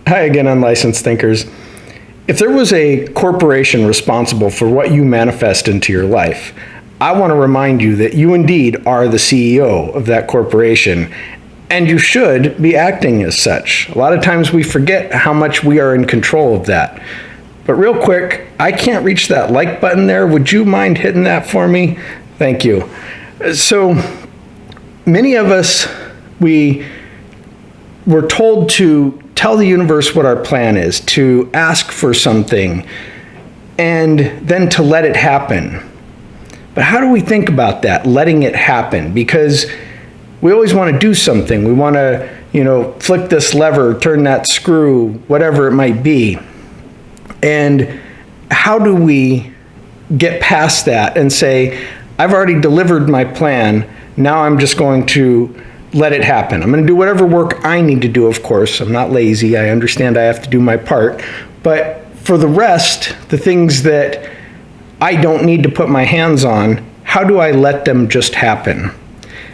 Hi again, unlicensed thinkers. If there was a corporation responsible for what you manifest into your life, I want to remind you that you indeed are the CEO of that corporation, and you should be acting as such. A lot of times we forget how much we are in control of that. But real quick, I can't reach that like button there. Would you mind hitting that for me? Thank you. So many of us, we're told to tell the universe what our plan is, to ask for something, and then to let it happen. But how do we think about that, letting it happen? Because we always want to do something. We want to, flick this lever, turn that screw, whatever it might be. And how do we get past that and say, I've already delivered my plan, now I'm just going to let it happen. I'm going to do whatever work I need to do, of course. I'm not lazy. I understand I have to do my part. But for the rest, the things that I don't need to put my hands on, how do I let them just happen?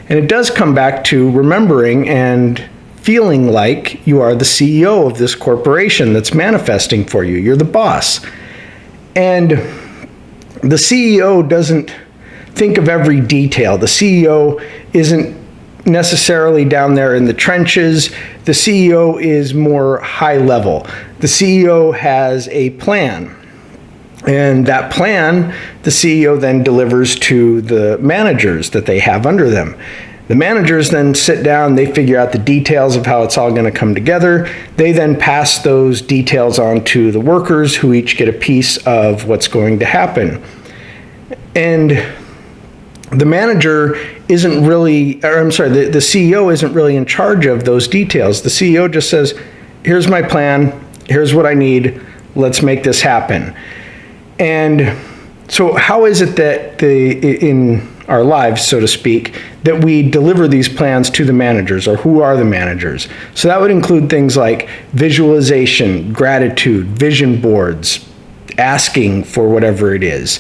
And it does come back to remembering and feeling like you are the CEO of this corporation that's manifesting for you. You're the boss. And the CEO doesn't think of every detail. The CEO isn't necessarily down there in the trenches. The CEO is more high level. The CEO has a plan. And that plan, the CEO then delivers to the managers that they have under them. The managers then sit down, they figure out the details of how it's all going to come together. They then pass those details on to the workers, who each get a piece of what's going to happen. And the manager isn't really, the CEO isn't really in charge of those details. The CEO just says, here's my plan, here's what I need, let's make this happen. And so how is it that in our lives, so to speak, that we deliver these plans to the managers, or who are the managers? So that would include things like visualization, gratitude, vision boards, asking for whatever it is,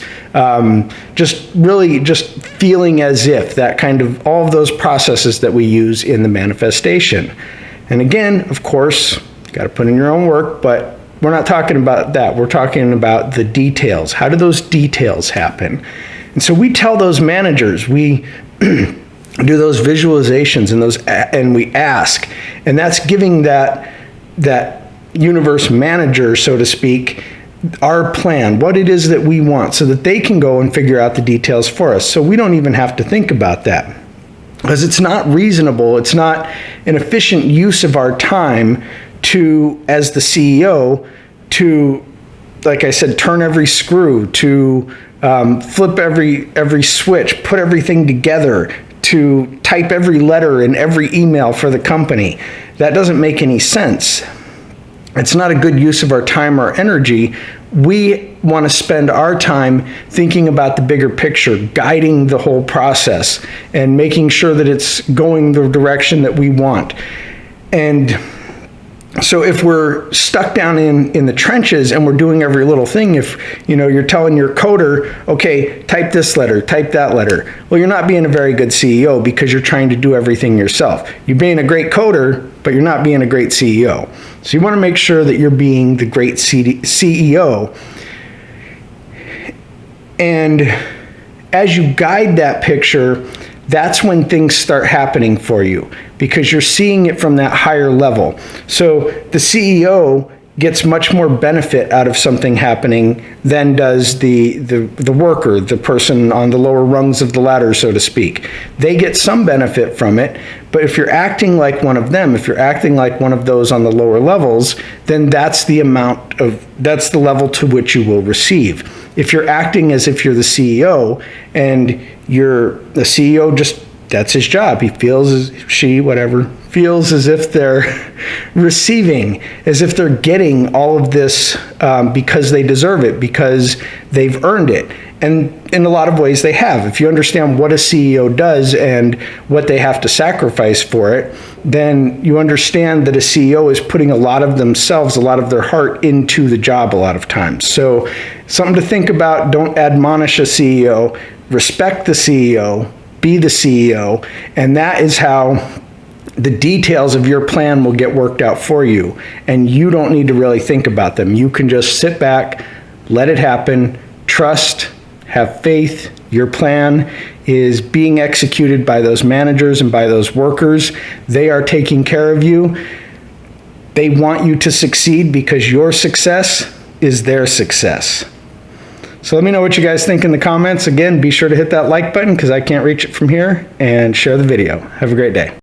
just feeling as if, that kind of, all of those processes that we use in the manifestation. And again, of course, you got to put in your own work, but we're not talking about that. We're talking about the details. How do those details happen? And so we tell those managers, we do those visualizations and we ask, and that's giving that universe manager, so to speak, our plan, what it is that we want, so that they can go and figure out the details for us. So we don't even have to think about that, because it's not reasonable. It's not an efficient use of our time to, as the CEO, to, like I said, turn every screw, to flip every switch, put everything together, to type every letter in every email for the company. That doesn't make any sense. It's not a good use of our time or energy. We want to spend our time thinking about the bigger picture, guiding the whole process, and making sure that it's going the direction that we want. And so if we're stuck down in the trenches and we're doing every little thing, if you're telling your coder, okay, type this letter, type that letter, well, you're not being a very good CEO, because you're trying to do everything yourself. You're being a great coder, but you're not being a great CEO. So you want to make sure that you're being the great CEO. And as you guide that picture, that's when things start happening for you, because you're seeing it from that higher level. So the CEO gets much more benefit out of something happening than does the worker, the person on the lower rungs of the ladder, so to speak. They get some benefit from it, but if you're acting like one of them, if you're acting like one of those on the lower levels, then that's the level to which you will receive. If you're acting as if you're the CEO, and the CEO that's his job. He feels feels as if they're receiving, as if they're getting all of this because they deserve it, because they've earned it. And in a lot of ways they have. If you understand what a CEO does and what they have to sacrifice for it, then you understand that a CEO is putting a lot of themselves, a lot of their heart into the job a lot of times. So something to think about. Don't admonish a CEO. Respect the CEO. Be the CEO. And that is how the details of your plan will get worked out for you, and you don't need to really think about them. You can just sit back, let it happen, trust, have faith. Your plan is being executed by those managers and by those workers. They are taking care of you. They want you to succeed because your success is their success. So let me know what you guys think in the comments. Again, be sure to hit that like button because I can't reach it from here, and share the video. Have a great day.